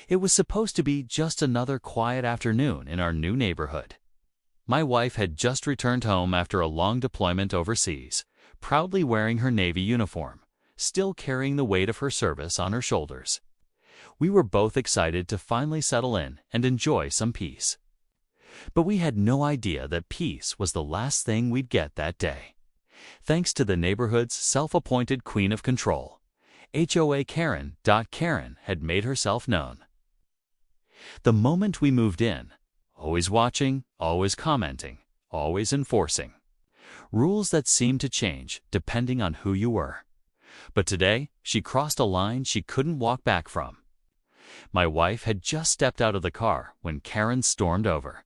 It was supposed to be just another quiet afternoon in our new neighborhood. My wife had just returned home after a long deployment overseas, proudly wearing her Navy uniform, still carrying the weight of her service on her shoulders. We were both excited to finally settle in and enjoy some peace. But we had no idea that peace was the last thing we'd get that day. Thanks to the neighborhood's self-appointed queen of control, HOA Karen had made herself known. The moment we moved in, always watching, always commenting, always enforcing. Rules that seemed to change depending on who you were. But today, she crossed a line she couldn't walk back from. My wife had just stepped out of the car when Karen stormed over,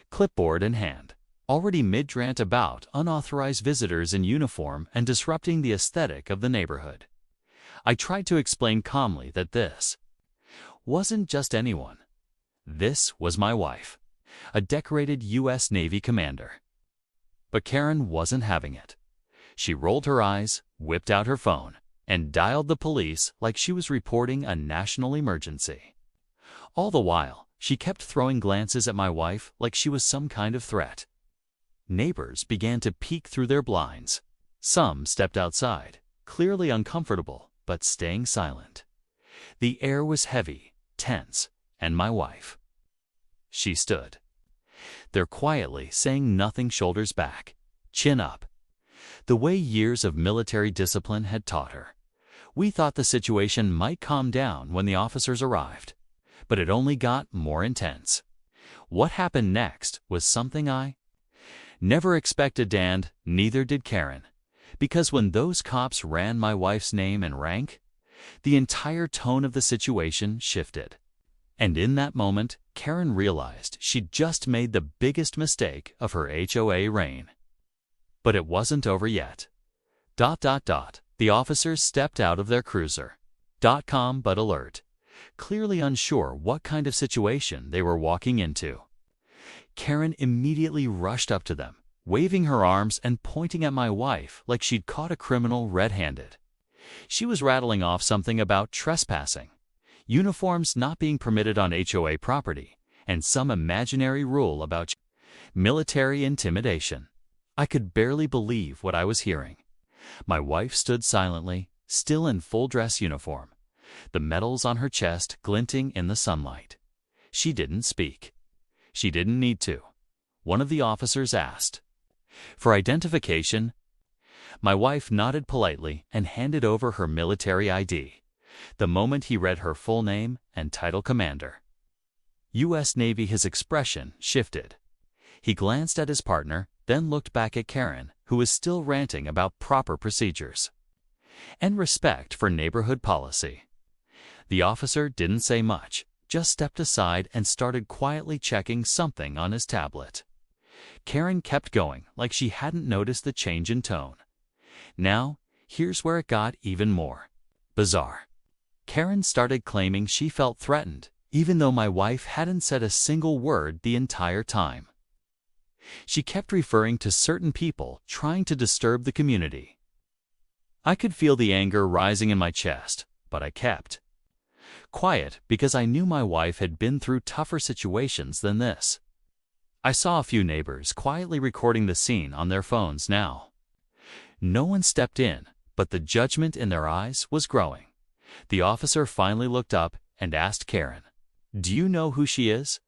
clipboard in hand, already mid-rant about unauthorized visitors in uniform and disrupting the aesthetic of the neighborhood. I tried to explain calmly that this wasn't just anyone. This was my wife, a decorated U.S. Navy commander. But Karen wasn't having it. She rolled her eyes, whipped out her phone, and dialed the police like she was reporting a national emergency. All the while, she kept throwing glances at my wife like she was some kind of threat. Neighbors began to peek through their blinds. Some stepped outside, clearly uncomfortable, but staying silent. The air was heavy, tense, and my wife. She stood there quietly, saying nothing, shoulders back, chin up, the way years of military discipline had taught her. We thought the situation might calm down when the officers arrived, but it only got more intense. What happened next was something I never expected, and neither did Karen, because when those cops ran my wife's name and rank, the entire tone of the situation shifted. And in that moment, Karen realized she'd just made the biggest mistake of her HOA reign. But it wasn't over yet. The officers stepped out of their cruiser. But alert, clearly unsure what kind of situation they were walking into. Karen immediately rushed up to them, waving her arms and pointing at my wife like she'd caught a criminal red-handed. She was rattling off something about trespassing, uniforms not being permitted on HOA property, and some imaginary rule about military intimidation. I could barely believe what I was hearing. My wife stood silently, still in full dress uniform, the medals on her chest glinting in the sunlight. She didn't speak. She didn't need to. One of the officers asked for identification. My wife nodded politely and handed over her military ID. The moment he read her full name and title, Commander, U.S. Navy, his expression shifted. He glanced at his partner, then looked back at Karen, who was still ranting about proper procedures and respect for neighborhood policy. The officer didn't say much, just stepped aside and started quietly checking something on his tablet. Karen kept going like she hadn't noticed the change in tone. Now, here's where it got even more bizarre. Karen started claiming she felt threatened, even though my wife hadn't said a single word the entire time. She kept referring to certain people trying to disturb the community. I could feel the anger rising in my chest, but I kept quiet because I knew my wife had been through tougher situations than this. I saw a few neighbors quietly recording the scene on their phones now. No one stepped in, but the judgment in their eyes was growing. The officer finally looked up and asked Karen, "Do you know who she is?"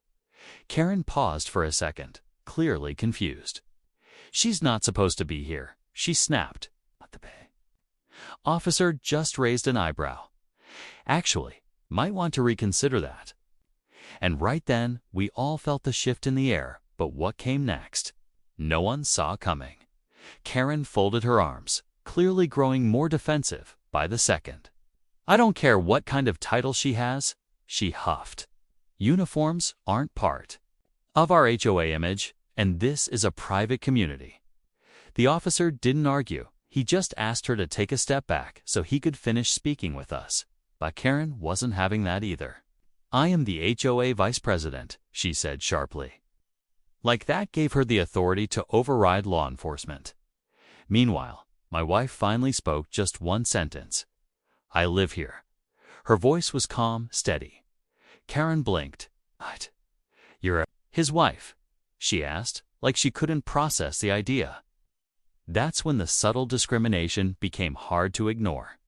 Karen paused for a second, clearly confused. "She's not supposed to be here," she snapped. "What the bay?" Officer just raised an eyebrow. "Actually, might want to reconsider that." And right then, we all felt the shift in the air, but what came next, no one saw coming. Karen folded her arms, clearly growing more defensive by the second. "I don't care what kind of title she has," she huffed. "Uniforms aren't part of our HOA image, and this is a private community." The officer didn't argue. He just asked her to take a step back so he could finish speaking with us. But Karen wasn't having that either. "I am the HOA vice president," she said sharply. Like that gave her the authority to override law enforcement. Meanwhile, my wife finally spoke just one sentence. "I live here." Her voice was calm, steady. Karen blinked. "What? You're his wife?" she asked, like she couldn't process the idea. That's when the subtle discrimination became hard to ignore.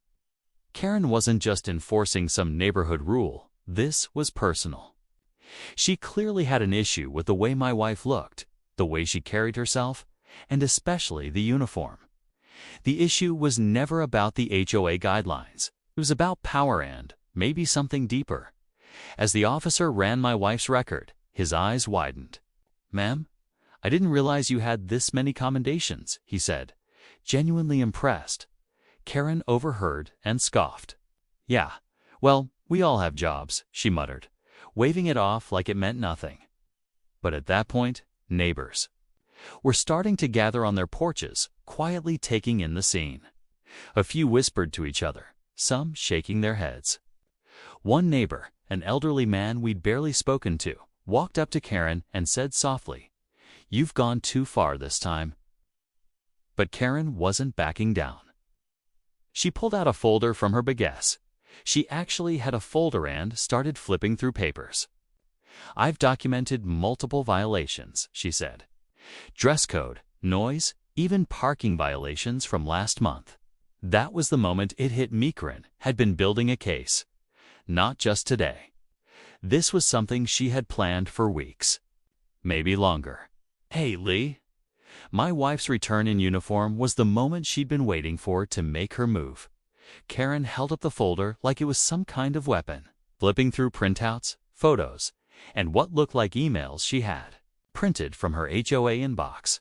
Karen wasn't just enforcing some neighborhood rule. This was personal. She clearly had an issue with the way my wife looked, the way she carried herself, and especially the uniform. The issue was never about the HOA guidelines. It was about power and, maybe something deeper. As the officer ran my wife's record, his eyes widened. "Ma'am, I didn't realize you had this many commendations," he said, genuinely impressed. Karen overheard and scoffed. "Yeah, well, we all have jobs," she muttered, waving it off like it meant nothing. But at that point, neighbors were starting to gather on their porches, quietly taking in the scene. A few whispered to each other, some shaking their heads. One neighbor, an elderly man we'd barely spoken to, walked up to Karen and said softly, "You've gone too far this time." But Karen wasn't backing down. She pulled out a folder from her bagasse. She actually had a folder and started flipping through papers. "I've documented multiple violations," she said. "Dress code, noise, even parking violations from last month." That was the moment it hit me. Karen had been building a case. Not just today. This was something she had planned for weeks. Maybe longer. "Hey, Lee." My wife's return in uniform was the moment she'd been waiting for to make her move. Karen held up the folder like it was some kind of weapon, flipping through printouts, photos, and what looked like emails she had printed from her HOA inbox.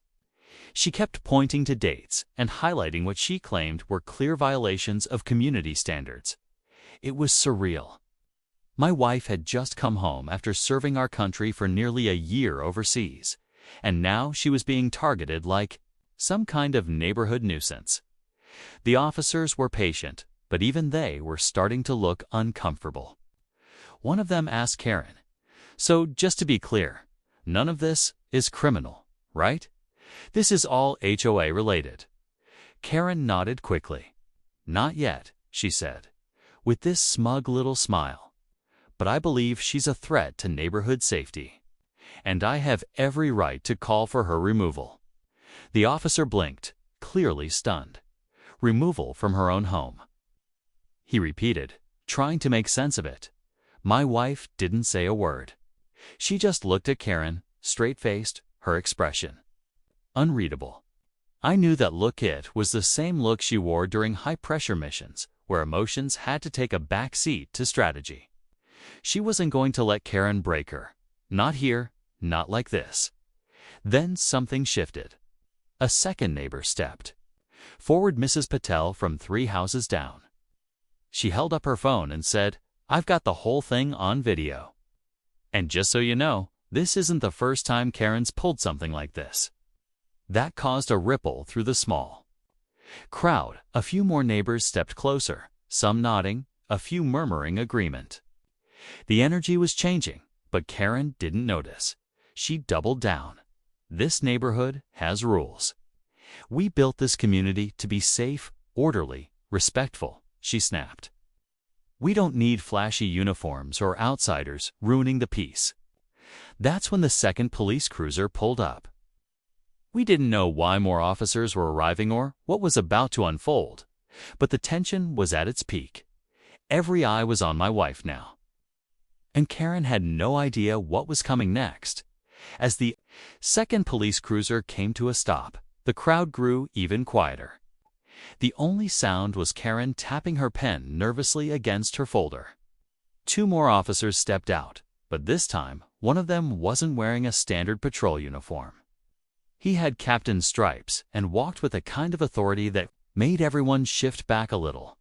She kept pointing to dates and highlighting what she claimed were clear violations of community standards. It was surreal. My wife had just come home after serving our country for nearly a year overseas, and now she was being targeted like some kind of neighborhood nuisance. The officers were patient, but even they were starting to look uncomfortable. One of them asked Karen, "So just to be clear, none of this is criminal, right? This is all HOA related." Karen nodded quickly. "Not yet," she said, with this smug little smile. "But I believe she's a threat to neighborhood safety, and I have every right to call for her removal." The officer blinked, clearly stunned. "Removal from her own home," he repeated, trying to make sense of it. My wife didn't say a word. She just looked at Karen, straight-faced, her expression unreadable. I knew that look. It was the same look she wore during high-pressure missions, where emotions had to take a back seat to strategy. She wasn't going to let Karen break her. Not here, not like this. Then something shifted. A second neighbor stepped forward, Mrs. Patel from 3 houses down. She held up her phone and said, "I've got the whole thing on video. And just so you know, this isn't the first time Karen's pulled something like this." That caused a ripple through the small crowd. A few more neighbors stepped closer, some nodding, a few murmuring agreement. The energy was changing, but Karen didn't notice. She doubled down. "This neighborhood has rules. We built this community to be safe, orderly, respectful," she snapped. "We don't need flashy uniforms or outsiders ruining the peace." That's when the second police cruiser pulled up. We didn't know why more officers were arriving or what was about to unfold, but the tension was at its peak. Every eye was on my wife now. And Karen had no idea what was coming next. As the second police cruiser came to a stop, the crowd grew even quieter. The only sound was Karen tapping her pen nervously against her folder. 2 more officers stepped out, but this time, one of them wasn't wearing a standard patrol uniform. He had captain's stripes and walked with a kind of authority that made everyone shift back a little.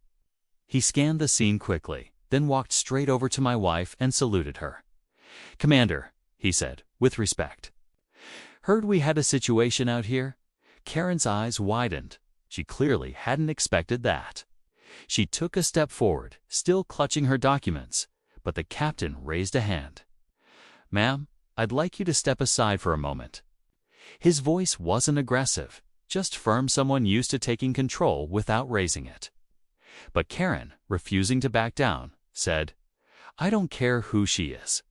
He scanned the scene quickly, then walked straight over to my wife and saluted her. "Commander," he said, with respect. "Heard we had a situation out here?" Karen's eyes widened. She clearly hadn't expected that. She took a step forward, still clutching her documents, but the captain raised a hand. "Ma'am, I'd like you to step aside for a moment." His voice wasn't aggressive, just firm, someone used to taking control without raising it. But Karen, refusing to back down, said, I don't care who she is.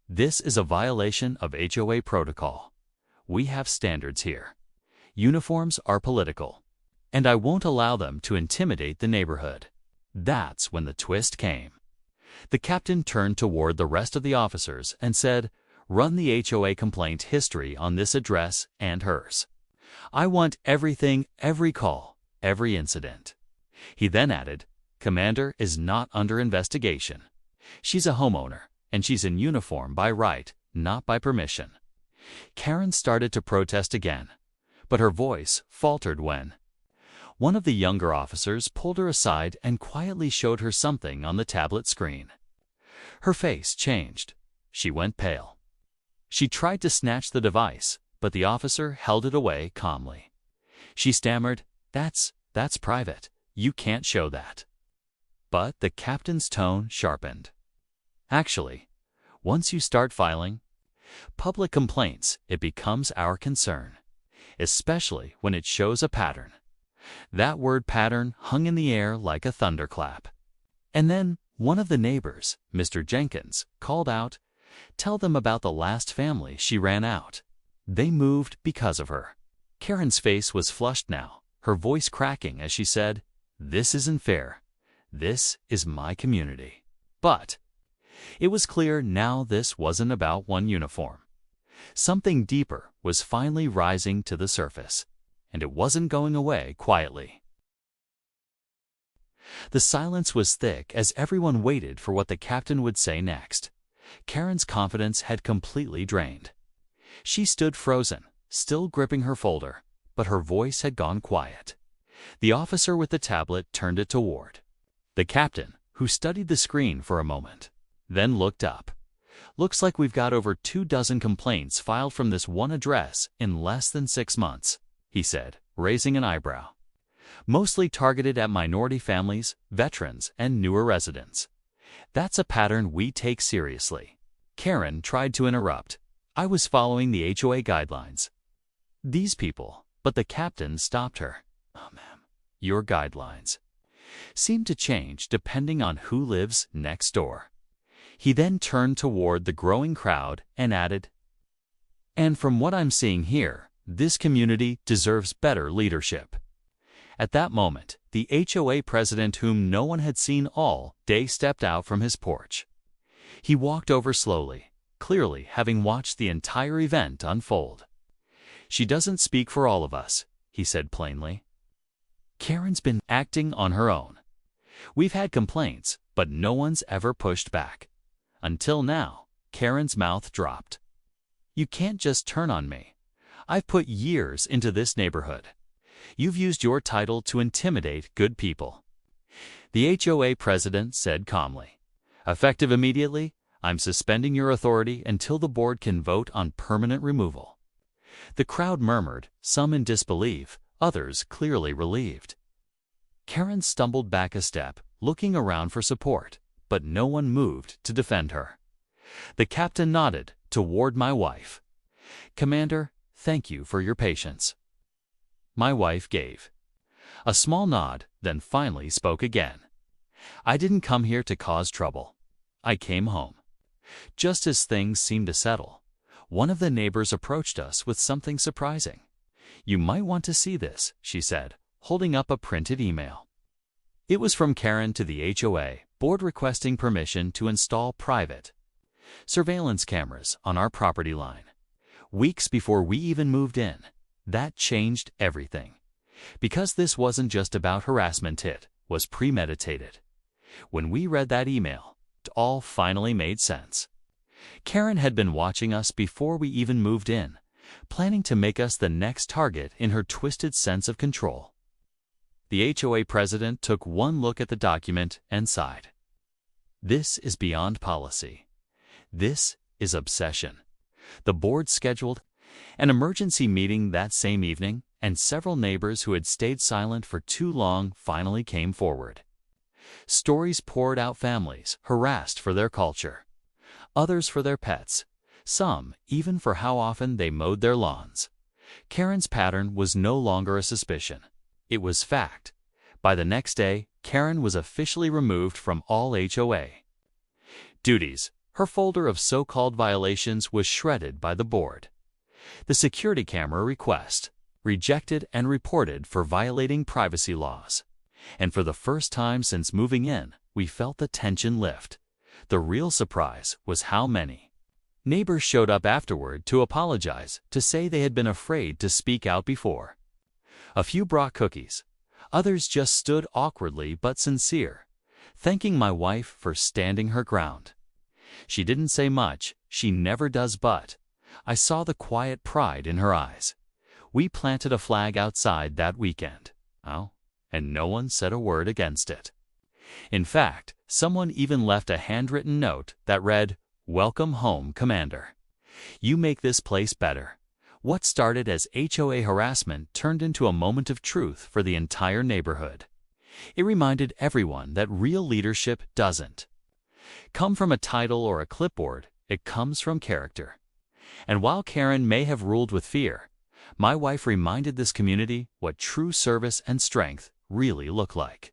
This is a violation of HOA protocol. We have standards here. Uniforms are political, and I won't allow them to intimidate the neighborhood." That's when the twist came. The captain turned toward the rest of the officers and said, "Run the HOA complaint history on this address and hers. I want everything, every call, every incident." He then added, "Commander is not under investigation. She's a homeowner, and she's in uniform by right, not by permission." Karen started to protest again, but her voice faltered when one of the younger officers pulled her aside and quietly showed her something on the tablet screen. Her face changed. She went pale. She tried to snatch the device, but the officer held it away calmly. She stammered, That's private. You can't show that." But the captain's tone sharpened. "Actually, once you start filing public complaints, it becomes our concern, especially when it shows a pattern." That word pattern hung in the air like a thunderclap. And then one of the neighbors, Mr. Jenkins, called out, "Tell them about the last family she ran out. They moved because of her." Karen's face was flushed now, her voice cracking as she said, "This isn't fair. This is my community." But it was clear now this wasn't about one uniform. Something deeper was finally rising to the surface, and it wasn't going away quietly. The silence was thick as everyone waited for what the captain would say next. Karen's confidence had completely drained. She stood frozen, still gripping her folder, but her voice had gone quiet. The officer with the tablet turned it toward the captain, who studied the screen for a moment, then looked up. "Looks like we've got over 24 complaints filed from this one address in less than 6 months, he said, raising an eyebrow. "Mostly targeted at minority families, veterans, and newer residents. That's a pattern we take seriously." Karen tried to interrupt. "I was following the HOA guidelines." "These people," but the captain stopped her. "Oh, ma'am, your guidelines seem to change depending on who lives next door." He then turned toward the growing crowd and added, "And from what I'm seeing here, this community deserves better leadership." At that moment, the HOA president, whom no one had seen all day, stepped out from his porch. He walked over slowly, clearly having watched the entire event unfold. "She doesn't speak for all of us," he said plainly. "Karen's been acting on her own. We've had complaints, but no one's ever pushed back. Until now." Karen's mouth dropped. "You can't just turn on me. I've put years into this neighborhood. You've used your title to intimidate good people." The HOA president said calmly, "Effective immediately, I'm suspending your authority until the board can vote on permanent removal." The crowd murmured, some in disbelief, others clearly relieved. Karen stumbled back a step, looking around for support, but no one moved to defend her. The captain nodded toward my wife. "Commander, thank you for your patience." My wife gave a small nod, then finally spoke again. "I didn't come here to cause trouble. I came home." Just as things seemed to settle, one of the neighbors approached us with something surprising. "You might want to see this," she said, holding up a printed email. It was from Karen to the HOA board requesting permission to install private surveillance cameras on our property line. Weeks before we even moved in, that changed everything. Because this wasn't just about harassment, it was premeditated. When we read that email, it all finally made sense. Karen had been watching us before we even moved in, planning to make us the next target in her twisted sense of control. The HOA president took one look at the document and sighed. "This is beyond policy. This is obsession." The board scheduled an emergency meeting that same evening, and several neighbors who had stayed silent for too long finally came forward. Stories poured out: families harassed for their culture, others for their pets, some even for how often they mowed their lawns. Karen's pattern was no longer a suspicion. It was fact. By the next day, Karen was officially removed from all HOA. Duties. Her folder of so-called violations was shredded by the board. The security camera request. Rejected and reported for violating privacy laws. And for the first time since moving in, we felt the tension lift. The real surprise was how many. Neighbors showed up afterward to apologize, to say they had been afraid to speak out before. A few brought cookies. Others just stood awkwardly but sincere, thanking my wife for standing her ground. She didn't say much, she never does, but I saw the quiet pride in her eyes. We planted a flag outside that weekend. Oh, and no one said a word against it. In fact, someone even left a handwritten note that read, "Welcome home, Commander. You make this place better." What started as HOA harassment turned into a moment of truth for the entire neighborhood. It reminded everyone that real leadership doesn't come from a title or a clipboard, it comes from character. And while Karen may have ruled with fear, my wife reminded this community what true service and strength really look like.